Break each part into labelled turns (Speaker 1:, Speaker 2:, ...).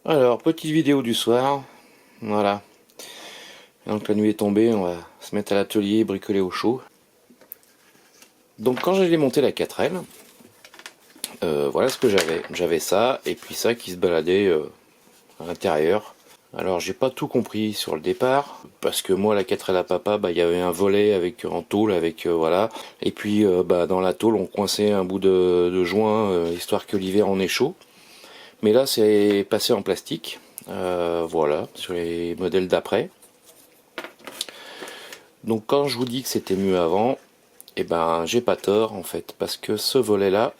Speaker 1: Alors, petite vidéo du soir, voilà. Donc la nuit est tombée, on va se mettre à l'atelier, bricoler au chaud. Donc quand j'ai démonté la 4L, voilà ce que j'avais. J'avais ça, et puis ça qui se baladait à l'intérieur. Alors j'ai pas tout compris sur le départ, parce que moi la 4L à papa, il y avait un volet avec en tôle, avec voilà. Et puis dans la tôle on coinçait un bout de joint, histoire que l'hiver on est chaud. Mais là c'est passé en plastique, voilà, sur les modèles d'après. Donc quand je vous dis que c'était mieux avant, eh ben j'ai pas tort en fait, parce que ce volet là,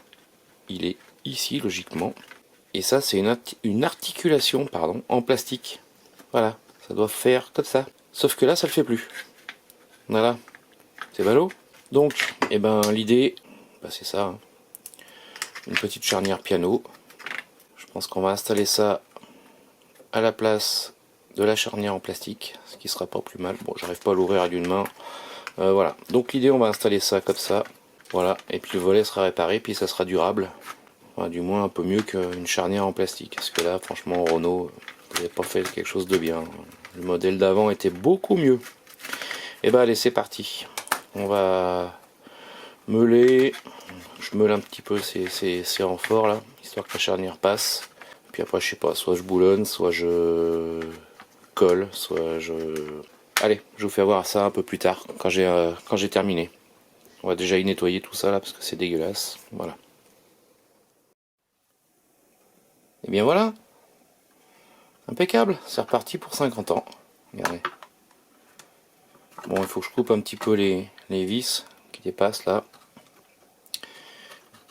Speaker 1: il est ici logiquement, et ça c'est une articulation pardon, en plastique. Voilà, ça doit faire comme ça. Sauf que là ça le fait plus. Voilà, c'est ballot. Donc, eh ben l'idée, c'est ça, hein. Une petite charnière piano. Je pense qu'on va installer ça à la place de la charnière en plastique, ce qui sera pas plus mal. Bon, j'arrive pas à l'ouvrir d'une main. Voilà, donc l'idée on va installer ça comme ça, voilà, et puis le volet sera réparé, puis ça sera durable, enfin, du moins un peu mieux qu'une charnière en plastique, parce que là franchement Renault n'avait pas fait quelque chose de bien, le modèle d'avant était beaucoup mieux. Et bah allez, c'est parti, on va meuler, je meule un petit peu ces renforts là, histoire que la charnière passe, puis après je sais pas, soit je boulonne, soit je colle, soit je... Allez, je vous fais voir ça un peu plus tard, quand j'ai terminé. On va déjà y nettoyer tout ça là, parce que c'est dégueulasse. Voilà. Et bien voilà. Impeccable. C'est reparti pour 50 ans. Regardez. Bon, il faut que je coupe un petit peu les vis qui dépassent là.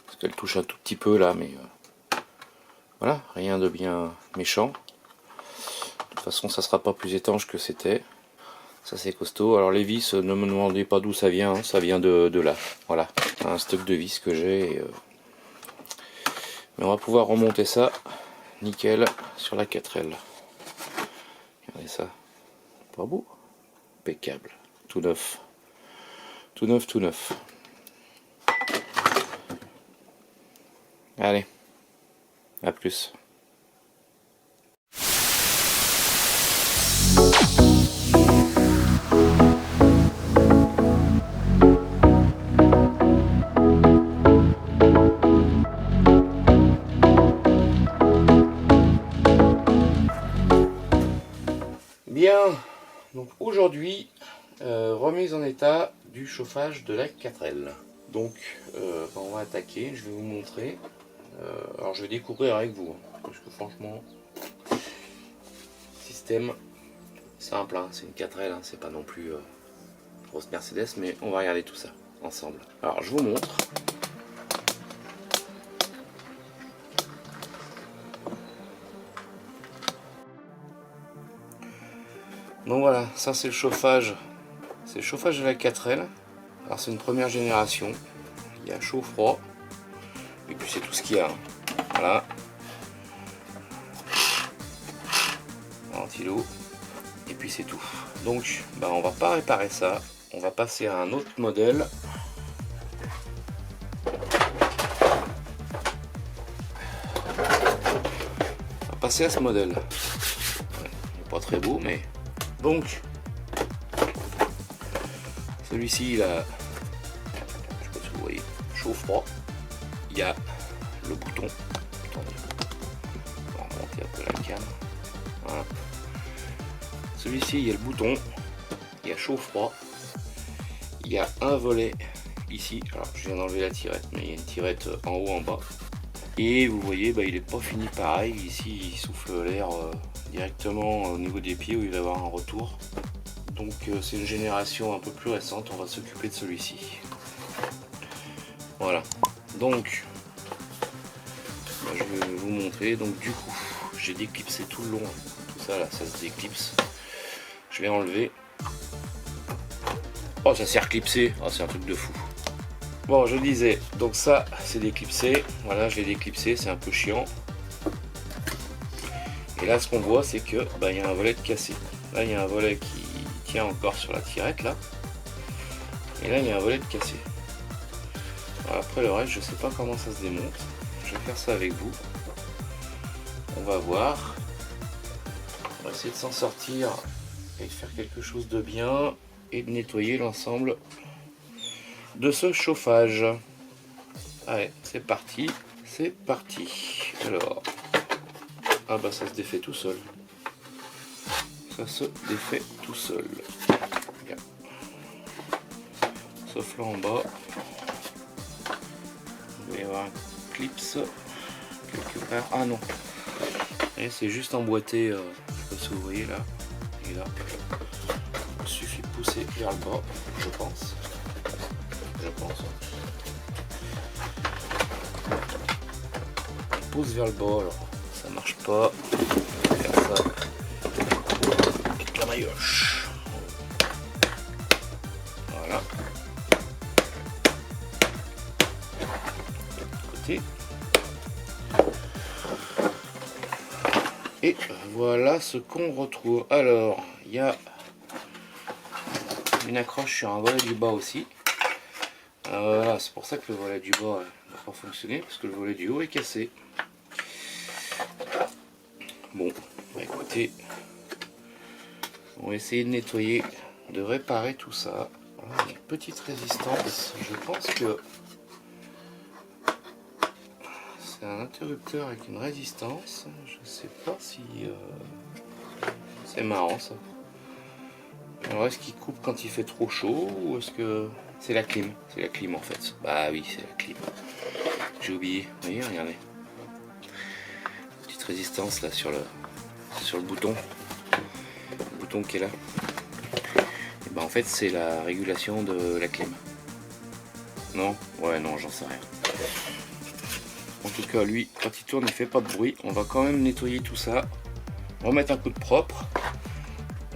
Speaker 1: Parce qu'elles touchent un tout petit peu là, mais... voilà, rien de bien méchant. De toute façon, ça sera pas plus étanche que c'était. Ça c'est costaud. Alors les vis, ne me demandez pas d'où ça vient, hein. Ça vient de là. Voilà, un stock de vis que j'ai. Mais on va pouvoir remonter ça nickel sur la 4L. Regardez ça. Pas beau? Impeccable. Tout neuf. Tout neuf, tout neuf. Allez. À plus. Bien, donc aujourd'hui, remise en état du chauffage de la 4L. Donc, on va attaquer, je vais vous montrer. Alors, je vais découvrir avec vous, hein, parce que franchement, système simple, hein, c'est une 4L, hein, c'est pas non plus grosse Mercedes, mais on va regarder tout ça ensemble. Alors, je vous montre. Donc voilà, ça c'est le chauffage. C'est le chauffage de la 4L. Alors c'est une première génération. Il y a chaud-froid. Et puis c'est tout ce qu'il y a. Voilà. Ventilo. Et puis c'est tout. Donc on va pas réparer ça. On va passer à un autre modèle. On va passer à ce modèle. Ouais, il n'est pas très beau, mais... Donc, celui-ci, il a, je sais pas si vous voyez, chaud-froid. Il y a le bouton. Attendez, on va remonter un peu la cam. Voilà. Celui-ci, il y a le bouton. Il y a chaud-froid. Il y a un volet ici. Alors, je viens d'enlever la tirette, mais il y a une tirette en haut, en bas. Et vous voyez, il n'est pas fini pareil. Ici, il souffle l'air directement au niveau des pieds où il va y avoir un retour. Donc c'est une génération un peu plus récente, on va s'occuper de celui-ci. Voilà, donc je vais vous montrer. Donc du coup, j'ai déclipsé tout le long, tout ça là, ça se déclipse. Je vais enlever. Oh, ça s'est reclipsé, oh, c'est un truc de fou. Bon, je disais, donc ça c'est déclipsé, voilà, je l'ai déclipsé, c'est un peu chiant. Et là ce qu'on voit c'est que il y a un volet de cassé. Là il y a un volet qui tient encore sur la tirette là. Et là il y a un volet de cassé. Alors, après le reste je sais pas comment ça se démonte. Je vais faire ça avec vous. On va voir. On va essayer de s'en sortir et de faire quelque chose de bien et de nettoyer l'ensemble de ce chauffage. Allez, c'est parti, c'est parti. Alors, ah bah ça se défait tout seul. Ça se défait tout seul. Bien. Sauf là en bas. Il doit y avoir un clips quelque part. Ah non. Et c'est juste emboîté. Je sais pas si vous voyez là. Et là. Il suffit de pousser vers le bas, je pense. Je pense. On pousse vers le bas alors. Ça marche pas. On va faire ça avec la maillotche. Voilà. Côté. Et voilà ce qu'on retrouve. Alors, il y a une accroche sur un volet du bas aussi. Voilà, c'est pour ça que le volet du bas n'a pas fonctionné, parce que le volet du haut est cassé. Bon, bah écoutez, on va essayer de nettoyer, de réparer tout ça. Voilà, une petite résistance, je pense que c'est un interrupteur avec une résistance. Je sais pas si c'est marrant ça. Alors est-ce qu'il coupe quand il fait trop chaud ou est-ce que c'est la clim? C'est la clim en fait. Bah oui, c'est la clim. J'ai oublié. Vous voyez, regardez. Petite résistance là sur le bouton. Le bouton qui est là. Et bah en fait c'est la régulation de la clim. Non? Ouais, non, j'en sais rien. En tout cas, lui, quand il tourne, il fait pas de bruit. On va quand même nettoyer tout ça. Remettre un coup de propre.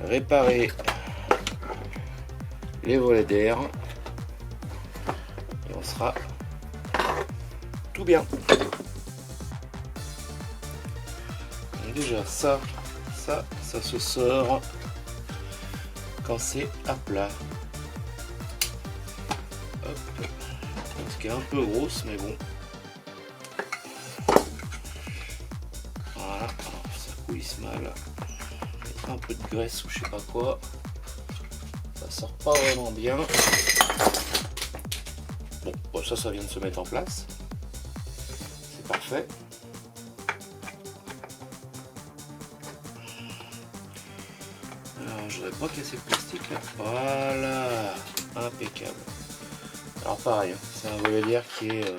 Speaker 1: Réparer les volets d'air. Et on sera tout bien. Donc déjà, ça se sort quand c'est à plat. Hop. Ce qui est un peu grosse, mais bon. Voilà, alors, ça coulisse mal. Un peu de graisse ou je sais pas quoi. Ça sort pas vraiment bien. Bon, ça vient de se mettre en place. C'est parfait. Alors, je voudrais pas casser le plastique là. Voilà, impeccable. Alors pareil, hein, c'est un volet d'air qui est...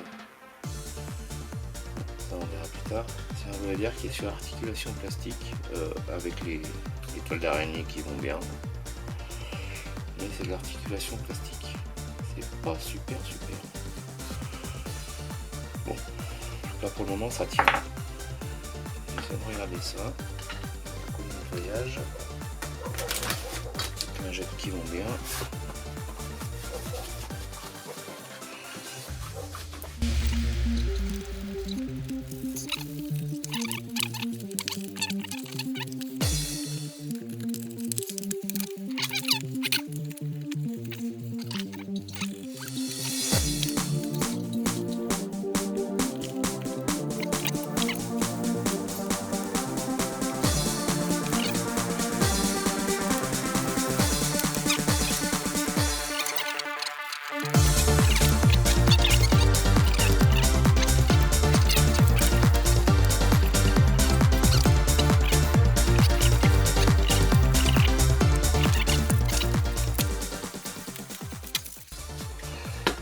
Speaker 1: ça on verra plus tard. C'est un volet d'air qui est sur articulation plastique avec les toiles d'araignée qui vont bien. Mais c'est de l'articulation plastique. C'est pas super. Bon, là pour le moment ça tient. On essaie de regarder ça. Beaucoup de nettoyage. Les lingettes qui vont bien.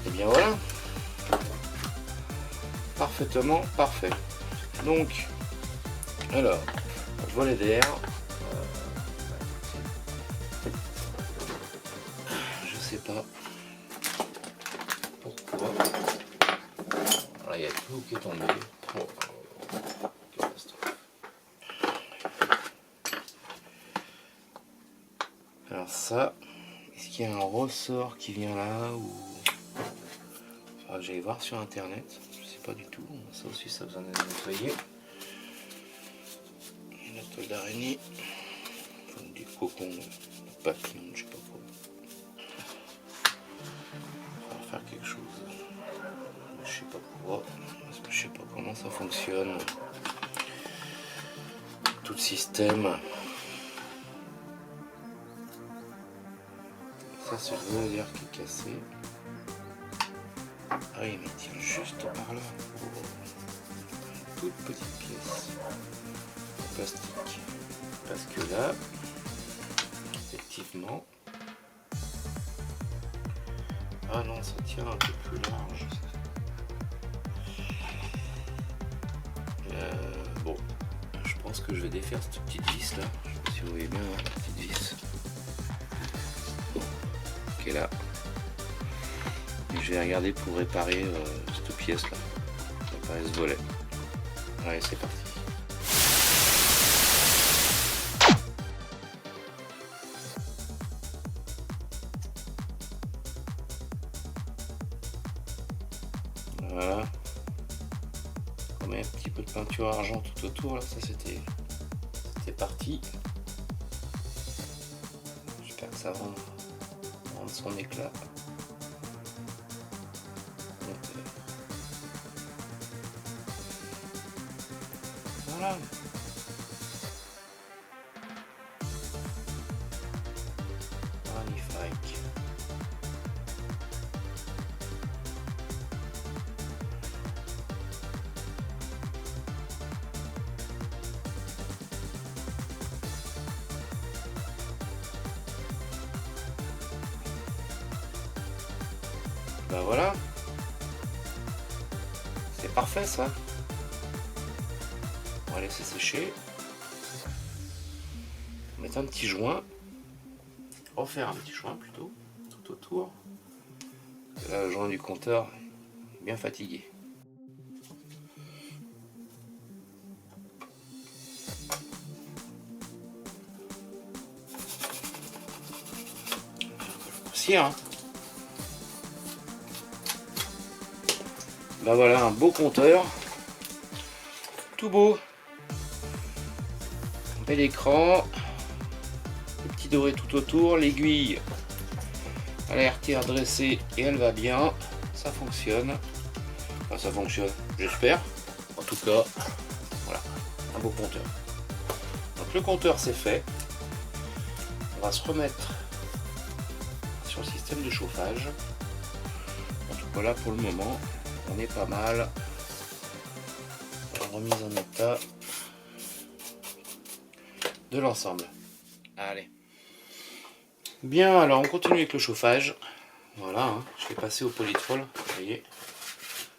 Speaker 1: Et bien voilà, parfaitement parfait. Donc, alors, volet d'air. Je sais pas pourquoi. Là, il y a tout qui est tombé. Oh, catastrophe. Alors ça, est-ce qu'il y a un ressort qui vient là ou... Enfin, j'allais voir sur internet, je sais pas du tout. Ça aussi, ça a besoin d'être nettoyé. La toile d'araignée, enfin, du cocon, papillon, je sais pas quoi. On va faire quelque chose. Je sais pas quoi, parce que je sais pas comment ça fonctionne. Tout le système. ça c'est le volet d'air qui est cassé. Ah oui, mais il tient juste par là. Une toute petite pièce en plastique. Parce que là, effectivement... Ah non, ça tient un peu plus large. Bon, je pense que je vais défaire cette petite vis là. Je sais pas si vous voyez bien la petite vis. Qui est là. Et je vais regarder pour réparer cette pièce là. Réparer ce volet. Allez, c'est parti. Voilà. On met un petit peu de peinture argent tout autour là, ça c'était parti. J'espère que ça rend son éclat. Voilà. Magnifique. Ben voilà, c'est parfait ça. On va laisser sécher. Mettre un petit joint, refaire un petit joint plutôt, tout autour. Là, le joint du compteur est bien fatigué. Aussi, hein. Ben voilà, un beau compteur, tout beau, bel écran, le petit doré tout autour, l'aiguille, elle a été redressée et elle va bien, ça fonctionne, enfin ça fonctionne, j'espère, en tout cas, voilà, un beau compteur. Donc le compteur c'est fait, on va se remettre sur le système de chauffage, en tout cas là pour le moment, on est pas mal. Remise en état de l'ensemble. Allez. Bien, alors on continue avec le chauffage. Voilà, hein, je vais passer au polytrol. Vous voyez,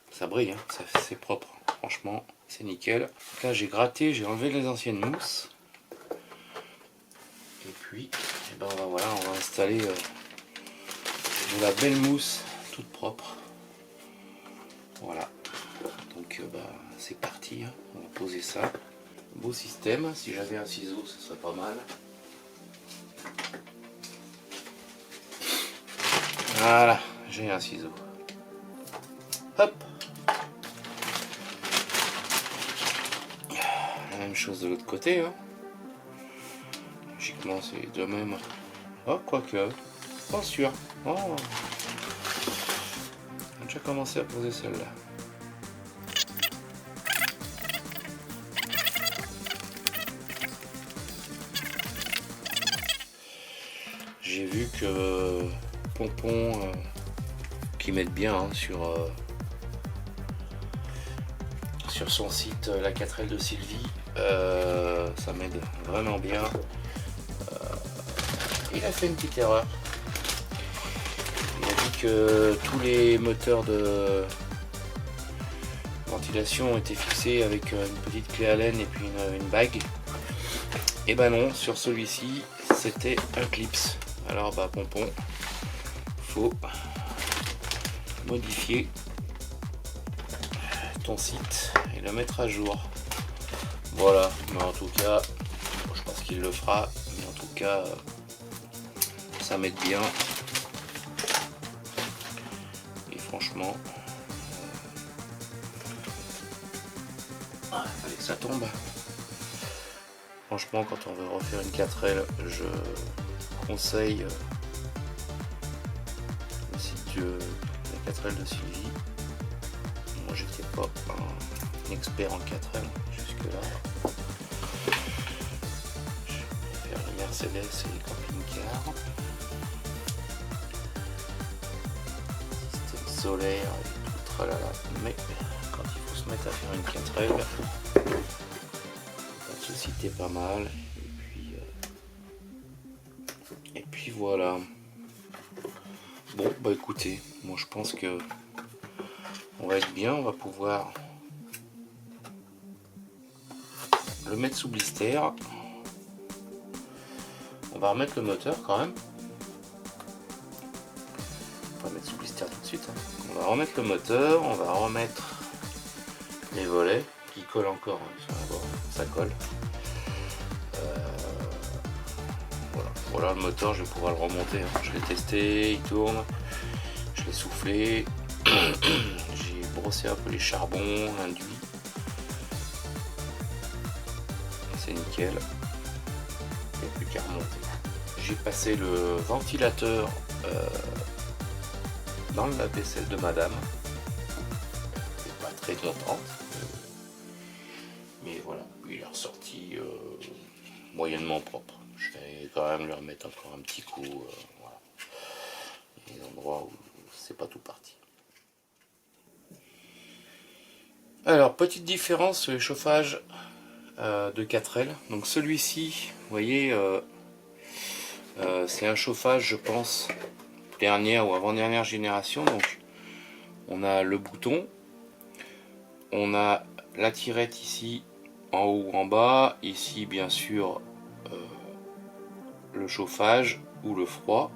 Speaker 1: ça brille, hein, c'est propre. Franchement, c'est nickel. Là, j'ai gratté, j'ai enlevé les anciennes mousses. Et puis, eh ben, on va installer de la belle mousse toute propre. Voilà, donc c'est parti, hein. On va poser ça. Beau système, si j'avais un ciseau, ce serait pas mal. Voilà, j'ai un ciseau. Hop. La même chose de l'autre côté, hein. Logiquement, c'est de même. Oh, quoique, pas sûr. Oh. On a déjà commencé à poser celle-là. J'ai vu que Pompon qui mettent bien hein, sur son site La 4L de Sylvie, ça m'aide vraiment bien. Il a fait une petite erreur. Il a dit que tous les moteurs de ventilation ont été fixés avec une petite clé Allen et puis une bague. Et ben non, sur celui-ci c'était un clips. Alors bah Pompon, faut modifier ton site et le mettre à jour. Voilà, mais en tout cas, je pense qu'il le fera, mais en tout cas, ça m'aide bien. Et franchement, il fallait que ça tombe. Franchement, quand on veut refaire une 4L, je conseille le site de la 4L de Sylvie. Moi, j'étais pas un expert en 4L jusque là. Je vais faire les Mercedes et les camping-cars. solaire et tout tralala. Mais quand il faut se mettre à faire une 4L, la société pas mal. Et puis voilà. Bon bah écoutez, moi je pense que on va être bien, on va pouvoir le mettre sous blister. On va remettre le moteur quand même. On va mettre sous blister tout de suite. On va remettre le moteur, on va remettre les volets qui collent encore sur la borne, ça colle. Voilà le moteur, je vais pouvoir le remonter. Je l'ai testé, il tourne, je l'ai soufflé, j'ai brossé un peu les charbons, l'induit. C'est nickel, il n'y a plus qu'à remonter. J'ai passé le ventilateur dans le lave-vaisselle de madame. Elle n'est pas très contente, mais voilà, il est ressorti moyennement propre. Je vais quand même lui remettre encore un petit coup. Voilà. Il y a des endroits où c'est pas tout parti. Alors, petite différence sur les chauffages de 4L. Donc celui-ci, vous voyez, c'est un chauffage, je pense, dernière ou avant-dernière génération. Donc on a le bouton, on a la tirette ici en haut ou en bas, ici bien sûr le chauffage ou le froid.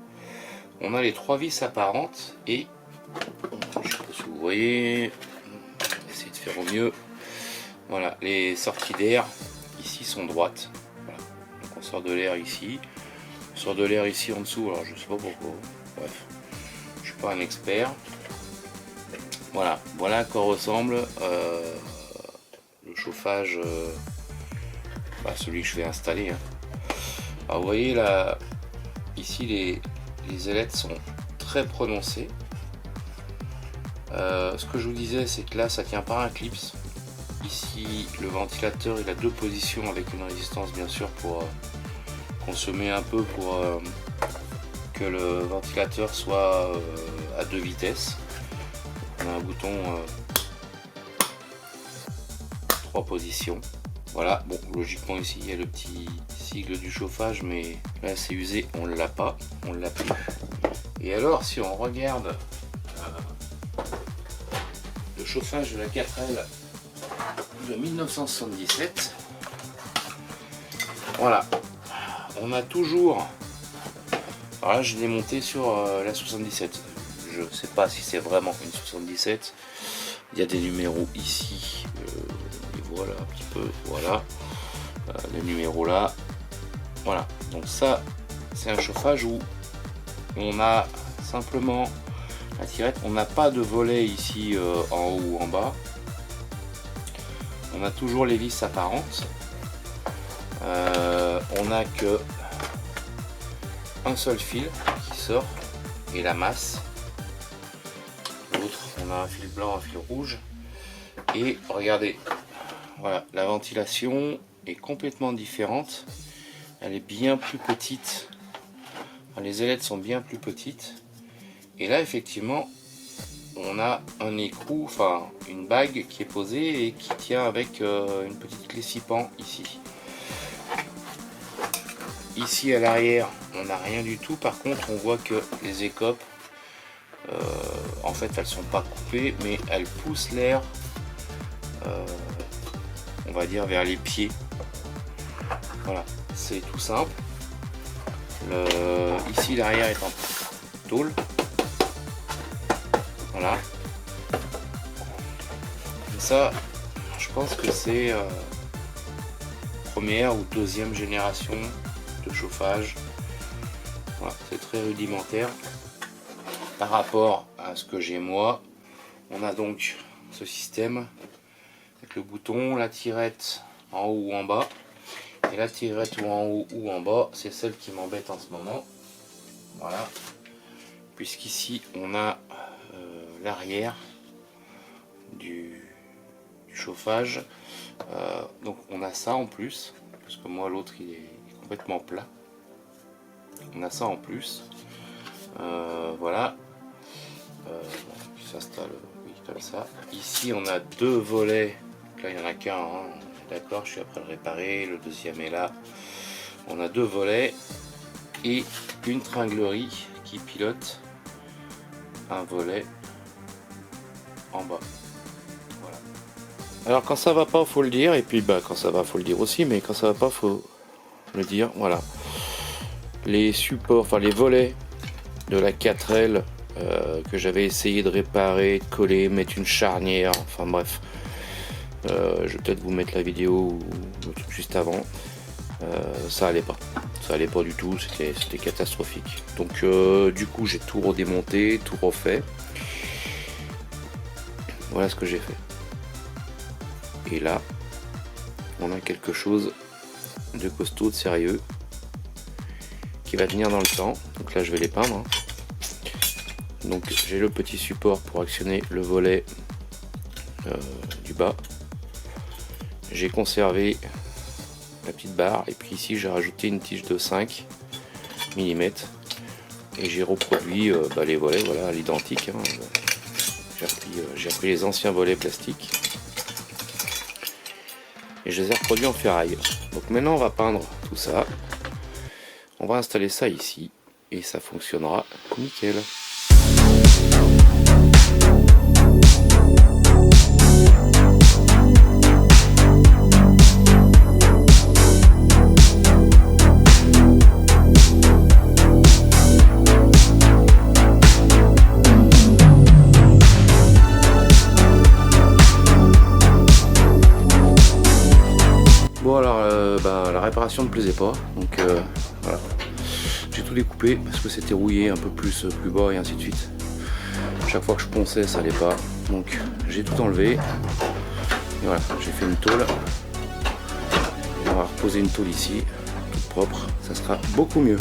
Speaker 1: On a les 3 vis apparentes et je sais pas si vous voyez, essayez de faire au mieux. Voilà, les sorties d'air ici sont droites. Voilà. Donc on sort de l'air ici, on sort de l'air ici en dessous. Alors je sais pas pourquoi. Bref, je suis pas un expert. Voilà, voilà à quoi ressemble le chauffage, celui que je vais installer. Hein. Alors vous voyez là, ici les ailettes sont très prononcées. Ce que je vous disais, c'est que là ça tient par un clips. Ici le ventilateur il a 2 positions avec une résistance bien sûr pour consommer un peu pour que le ventilateur soit à 2 vitesses. On a un bouton 3 positions. Voilà, bon logiquement ici il y a le petit sigle du chauffage, mais là c'est usé, on ne l'a pas, on l'a plus. Et alors si on regarde le chauffage de la 4L de 1977, voilà, on a toujours, alors là je l'ai monté sur la 77, je sais pas si c'est vraiment une 77, il y a des numéros ici, voilà un petit peu, voilà, les numéros là, voilà, donc ça c'est un chauffage où on a simplement la tirette, on n'a pas de volet ici en haut ou en bas, on a toujours les vis apparentes, on n'a que un seul fil qui sort et la masse, l'autre on a un fil blanc, un fil rouge, et regardez, voilà, la ventilation est complètement différente, elle est bien plus petite, les ailettes sont bien plus petites, et là effectivement on a un écrou, enfin une bague qui est posée et qui tient avec une petite clé 6 pans ici. Ici à l'arrière on n'a rien du tout, par contre on voit que les écopes en fait elles sont pas coupées mais elles poussent l'air on va dire vers les pieds. Voilà, c'est tout simple. Ici l'arrière est en tôle. Voilà. Et ça, je pense que c'est première ou deuxième génération de chauffage. Voilà, c'est très rudimentaire par rapport à ce que j'ai moi. On a donc ce système avec le bouton, la tirette en haut ou en bas. Et la tirette ou en haut ou en bas, c'est celle qui m'embête en ce moment. Voilà. Puisqu'ici on a l'arrière du chauffage. Donc on a ça en plus. Parce que moi l'autre il est complètement plat. On a ça en plus. Voilà. s'installe oui, comme ça. Ici on a deux volets, là il n'y en a qu'un, hein. D'accord, je suis après le réparer, le deuxième est là. On a deux volets et une tringlerie qui pilote un volet en bas. Voilà. Alors quand ça va pas, faut le dire, et puis bah quand ça va, faut le dire aussi, mais quand ça va pas, faut le dire. Voilà. Les supports, enfin les volets de la 4L que j'avais essayé de réparer, de coller, mettre une charnière, enfin bref. Je vais peut-être vous mettre la vidéo ou le truc juste avant. Ça allait pas du tout, c'était catastrophique. Donc du coup j'ai tout redémonté, tout refait. Voilà ce que j'ai fait. Et là on a quelque chose de costaud, de sérieux, qui va tenir dans le temps. Donc là je vais les peindre, hein. Donc j'ai le petit support pour actionner le volet du bas. J'ai conservé la petite barre, et puis ici j'ai rajouté une tige de 5 mm et j'ai reproduit les volets, voilà, à l'identique, hein. J'ai repris les anciens volets plastiques et je les ai reproduits en ferraille. Donc maintenant on va peindre tout ça, on va installer ça ici et ça fonctionnera nickel. Bon alors la réparation ne plaisait pas, donc voilà, j'ai tout découpé parce que c'était rouillé un peu plus bas et ainsi de suite. Chaque fois que je ponçais ça allait pas, donc j'ai tout enlevé et voilà, j'ai fait une tôle et on va reposer une tôle ici toute propre, ça sera beaucoup mieux.